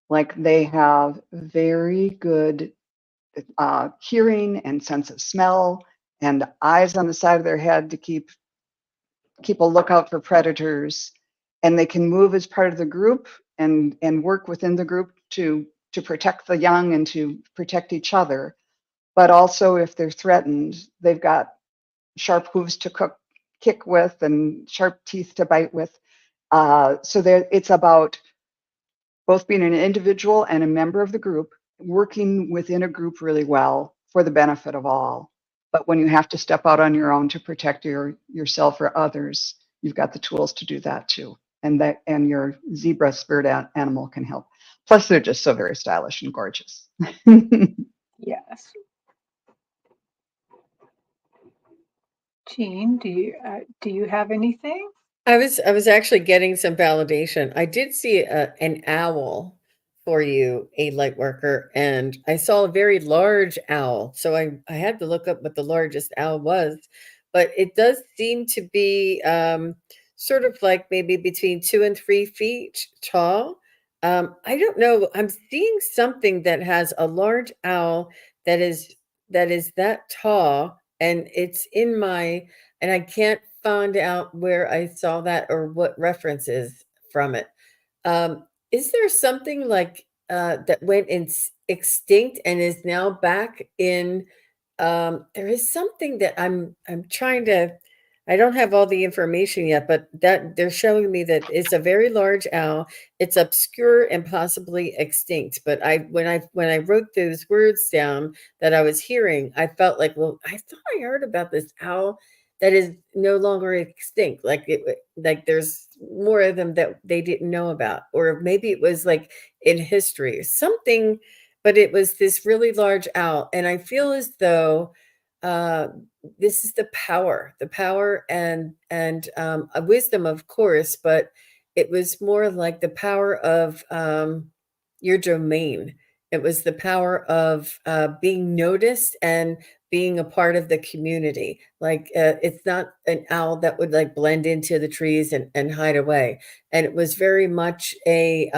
C: Like they have very good hearing and sense of smell and eyes on the side of their head to keep a lookout for predators, and they can move as part of the group and work within the group to to protect the young and to protect each other. But also, if they're threatened, they've got sharp hooves to kick with and sharp teeth to bite with. So it's about both being an individual and a member of the group, working within a group really well for the benefit of all. But when you have to step out on your own to protect yourself or others, you've got the tools to do that too. And your zebra spirit animal can help. Plus, they're just so very stylish and gorgeous.
A: Yes. Jean, do you have anything?
B: I was actually getting some validation. I did see an owl for you, a light worker, and I saw a very large owl. So I had to look up what the largest owl was, but it does seem to be sort of like maybe between 2 and 3 feet tall. I don't know. I'm seeing something that has a large owl that is that tall, and it's in my and I can't find out where I saw that or what references from it. Is there something like that went extinct and is now back in? There is something that I'm trying to. I don't have all the information yet, but that they're showing me that it's a very large owl. It's obscure and possibly extinct. But when I wrote those words down that I was hearing, I felt like, well, I thought I heard about this owl that is no longer extinct. Like there's more of them that they didn't know about, or maybe it was like in history or something. But it was this really large owl, and I feel as though uh, this is the power and a wisdom, of course, but it was more like the power of your domain. It was the power of being noticed and being a part of the community. Like it's not an owl that would like blend into the trees and hide away. And it was very much a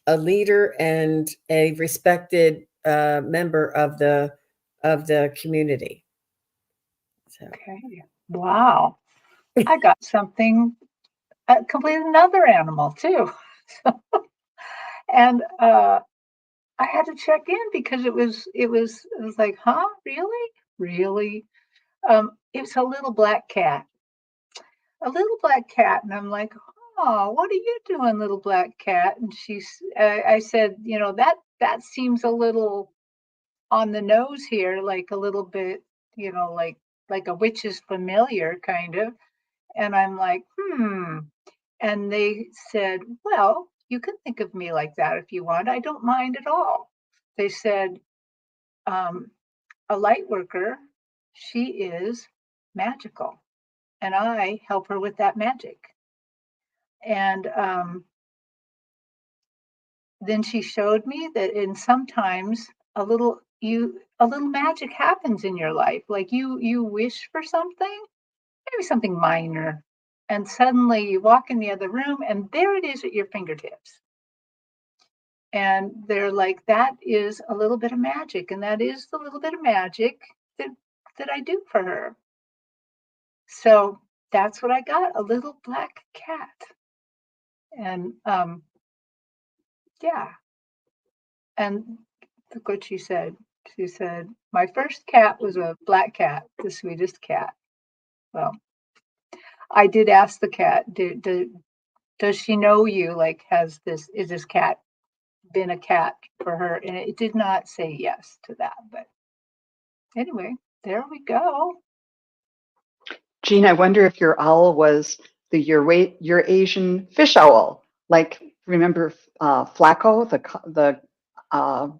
B: leader and a respected member of the community. So
A: Okay. Wow. I got something, completely another animal too. And I had to check in because it was like, huh, really? Really? It's a little black cat. And I'm like, oh, what are you doing, little black cat? And I said, that seems a little on the nose here, like a little bit, like a witch's familiar kind of. And I'm like, hmm. And they said, well, you can think of me like that if you want. I don't mind at all. They said, um, a light worker, she is magical, and I help her with that magic. And then she showed me that in sometimes a little magic happens in your life. Like you wish for something, maybe something minor, and suddenly you walk in the other room and there it is at your fingertips. And they're like, that is a little bit of magic, and that is the little bit of magic that I do for her. So that's what I got, a little black cat. And yeah. And look what she said. She said, my first cat was a black cat, the sweetest cat. Well, I did ask the cat, does she know you? Like, is this cat been a cat for her? And it did not say yes to that. But anyway, there we go.
C: Jean, I wonder if your owl was your Asian fish owl. Like, remember Flacco, the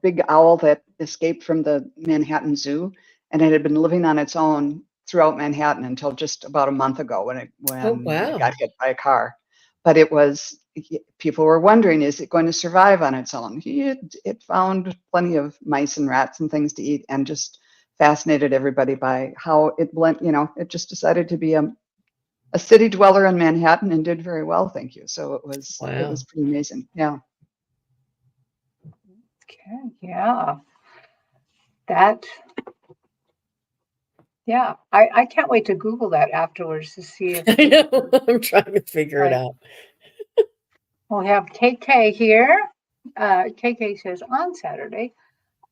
C: big owl that escaped from the Manhattan Zoo, and it had been living on its own throughout Manhattan until just about a month ago when
B: oh
C: it
B: wow.
C: got hit by a car. But people were wondering, is it going to survive on its own? It found plenty of mice and rats and things to eat, and just fascinated everybody by how it just decided to be a city dweller in Manhattan and did very well, thank you. So it
B: Wow.
C: was pretty amazing. Yeah.
A: Okay, yeah. That Yeah, I can't wait to Google that afterwards to see if
B: I know. I'm trying to figure it
A: like
B: out.
A: we have KK here. KK says, on Saturday,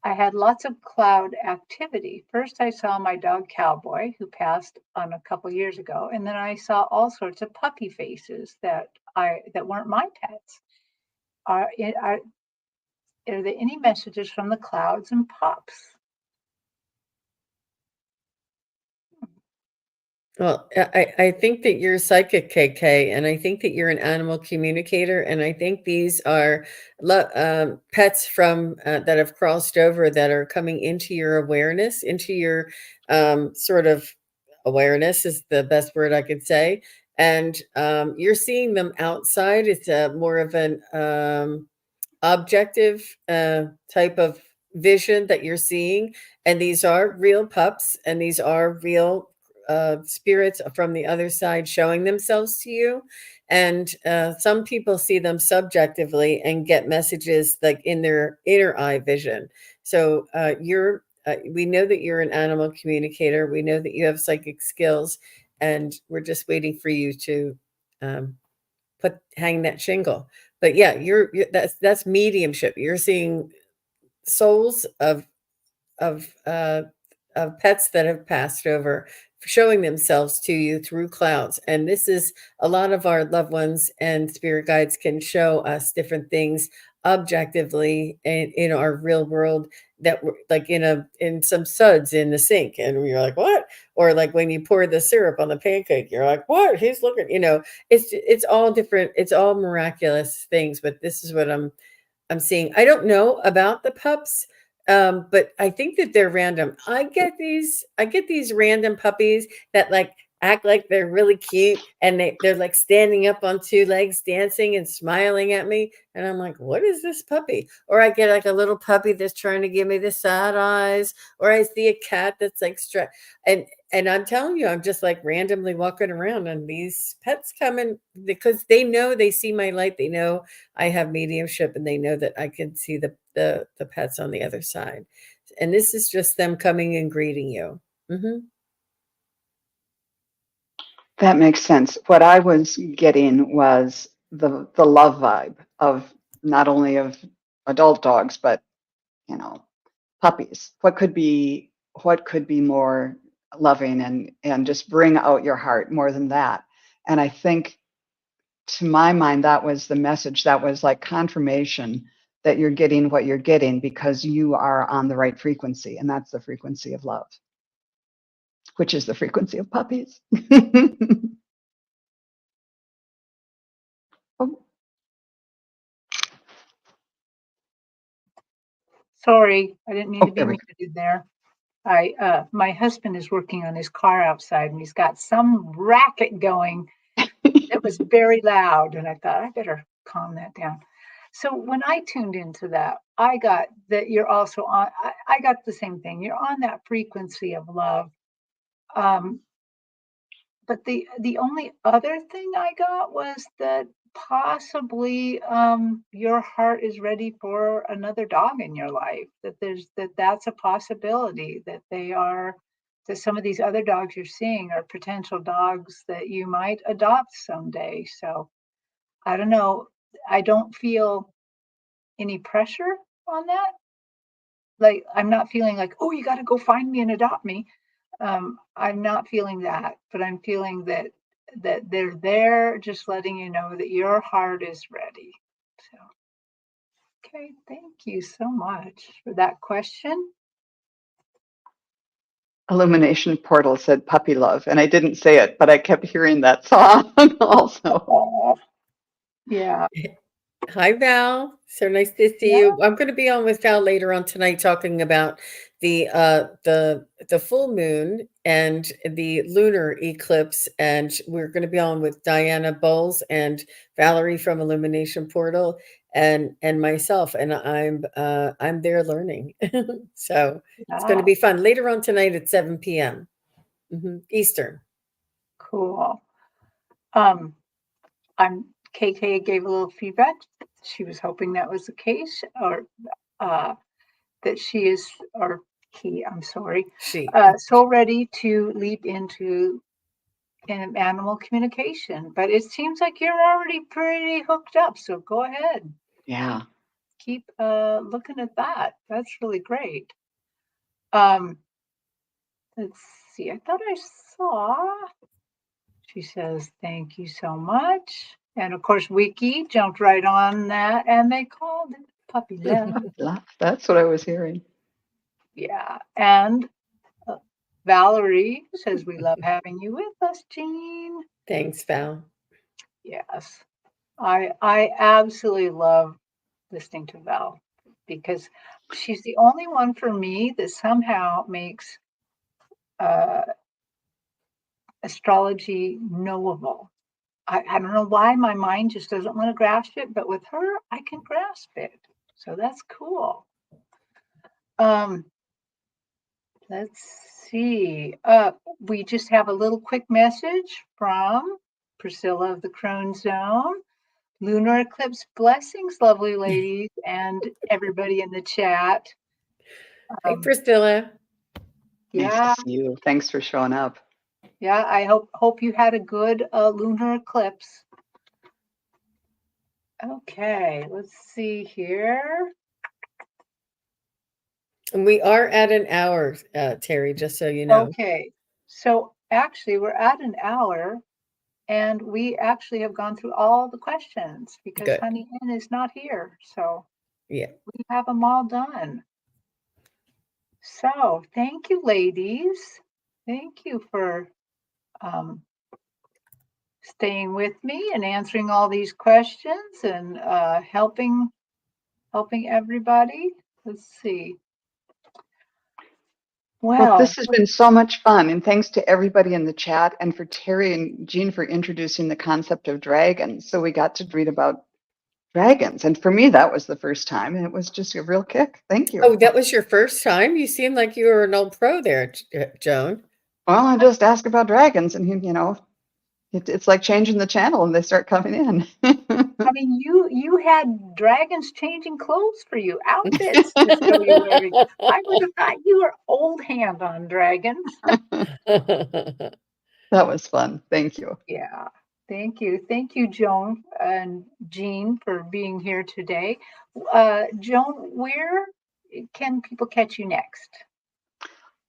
A: I had lots of cloud activity. First, I saw my dog Cowboy, who passed on a couple years ago, and then I saw all sorts of puppy faces that weren't my pets. Are there any messages from the clouds and pups?
B: Well, I think that you're psychic, KK, and I think that you're an animal communicator, and I think these are pets from that have crossed over that are coming into your awareness, into your sort of awareness is the best word I could say, and you're seeing them outside. It's more of an objective type of vision that you're seeing. And these are real pups and these are real spirits from the other side showing themselves to you. And some people see them subjectively and get messages like in their inner eye vision. So we know that you're an animal communicator. We know that you have psychic skills, and we're just waiting for you to um, hang that shingle. But yeah, that's mediumship. You're seeing souls of of pets that have passed over showing themselves to you through clouds. And this is a lot of our loved ones and spirit guides can show us different things objectively in our real world that were like in some suds in the sink and you're like what, or like when you pour the syrup on the pancake you're like what, he's looking, it's all different, it's all miraculous things. But this is what I'm seeing. I don't know about the pups, but I think that they're random. I get these random puppies that like act like they're really cute and they're like standing up on two legs, dancing and smiling at me. And I'm like, what is this puppy? Or I get like a little puppy that's trying to give me the sad eyes, or I see a cat that's like and I'm telling you, I'm just like randomly walking around and these pets come in because they know they see my light. They know I have mediumship and they know that I can see the pets on the other side. And this is just them coming and greeting you. Hmm.
C: That makes sense. What I was getting was the love vibe of not only of adult dogs, but you know, puppies. What could be more loving and just bring out your heart more than that? And I think to my mind, that was the message. That was like confirmation that you're getting what you're getting because you are on the right frequency. And that's the frequency of love, which is the frequency of puppies. Oh,
A: Sorry, I didn't mean to be
C: there we go.
A: muted there. My husband is working on his car outside and he's got some racket going. It was very loud, and I thought I better calm that down. So when I tuned into that, I got that you're also on. I got the same thing. You're on that frequency of love. Um, but the only other thing I got was that possibly your heart is ready for another dog in your life. That's a possibility that that some of these other dogs you're seeing are potential dogs that you might adopt someday. So I don't know. I don't feel any pressure on that. Like, I'm not feeling like, oh, you got to go find me and adopt me. I'm not feeling that, but I'm feeling that they're there, just letting you know that your heart is ready. So, okay, thank you so much for that question.
C: Illumination Portal said puppy love, and I didn't say it, but I kept hearing that song also.
A: Oh, yeah,
B: Hi, Val. So nice to see
A: yeah,
B: you. I'm going to be on with Val later on tonight talking about the full moon and the lunar eclipse, and we're going to be on with Diana Bowles and Valerie from Illumination Portal and myself, and I'm there learning. So it's going to
A: yeah,
B: be fun later on tonight at 7 p.m. Eastern.
A: cool. Um, I'm KK gave a little feedback. She was hoping that was the case, or uh, that she is, or he, I'm sorry,
B: She.
A: so ready to leap into an animal communication. But it seems like you're already pretty hooked up. So go ahead.
C: Yeah.
A: keep looking at that. That's really great. Um, let's see. I thought I saw. She says, "Thank you so much." And of course, Wiki jumped right on that, and they called it puppy love.
C: That's what I was hearing.
A: Yeah, and Valerie says, "We love having you with us, Jean."
B: Thanks, Val.
A: Yes, I absolutely love listening to Val because she's the only one for me that somehow makes uh, astrology knowable. I don't know why my mind just doesn't want to grasp it, but with her, I can grasp it. So that's cool. Um, let's see. We just have a little quick message from Priscilla of the Crone Zone. Lunar eclipse blessings, lovely ladies, and everybody in the chat.
B: Hi, Priscilla.
C: Nice
A: Yeah,
C: to see you. Thanks for showing up.
A: yeah. I hope you had a good lunar eclipse. Okay, let's see here.
B: And we are at an hour, Terri, just so you know.
A: Okay, so actually, we're at an hour, and we actually have gone through all the questions because
B: Good.
A: Honey Ann is not here, so
B: Yeah.
A: we have them all done. So thank you, ladies. Thank you for um, staying with me and answering all these questions and helping everybody. Let's see.
C: Well,
A: Well,
C: this has been so much fun, and thanks to everybody in the chat and for Terri and Jean for introducing the concept of dragons. So we got to read about dragons, and for me, that was the first time, and it was just a real kick. Thank you.
B: Oh, that was your first time? You seem like you were an old pro there, Joan.
C: Well, I just ask about dragons, and it's like changing the channel, and they start coming in.
A: I mean, you had dragons changing clothes for you, outfits to show you wearing. I would have thought you were old hand on dragons.
C: That was fun. Thank you.
A: Yeah. Thank you, Joan and Jean, for being here today. Joan, where can people catch you next?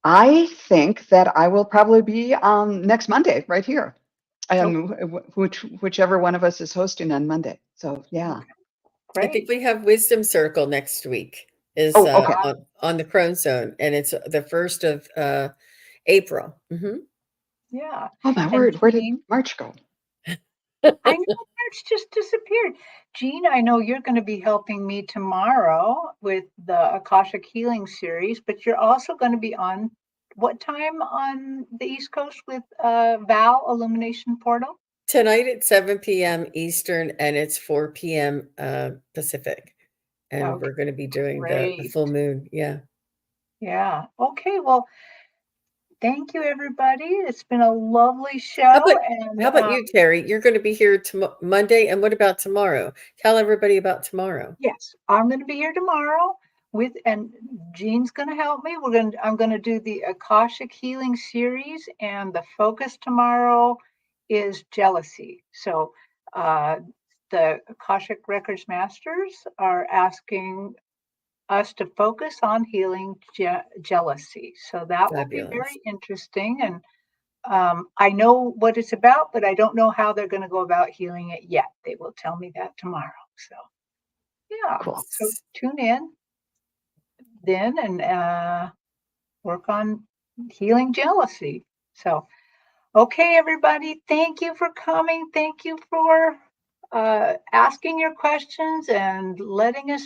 C: I think that I will probably be next Monday right here, and whichever one of us is hosting on Monday. So yeah.
A: Okay,
B: I think
A: great.
B: we have Wisdom Circle next week is
C: Oh, okay.
B: on the Crone Zone, and it's the 1st of April.
A: Yeah.
C: Oh my
A: And
C: word, where did
A: Jean,
C: March go?
A: I know March just disappeared. Jean, I know you're going to be helping me tomorrow with the Akashic Healing series, but you're also going to be on what time on the East Coast with Val Illumination Portal?
B: Tonight at 7 p.m. Eastern, and it's 4 p.m. Pacific. And
A: Okay,
B: we're going to be doing the
A: great.
B: full moon. Yeah.
A: Yeah. Okay. Well, thank you, everybody. It's been a lovely
B: How
A: show.
B: about
A: And
B: how about you, Terri? You're going to be here Monday, and what about tomorrow? Tell everybody about tomorrow.
A: yes, I'm going to be here tomorrow and Jean's going to help me. I'm going to do the Akashic Healing series, and the focus tomorrow is jealousy. So the Akashic Records Masters are asking us to focus on healing jealousy. So that will be
B: Fabulous.
A: very interesting. And I know what it's about, but I don't know how they're going to go about healing it yet. They will tell me that tomorrow. So, yeah.
C: Cool.
A: So tune in then and work on healing jealousy. So, okay, everybody, thank you for coming. Thank you for asking your questions and letting us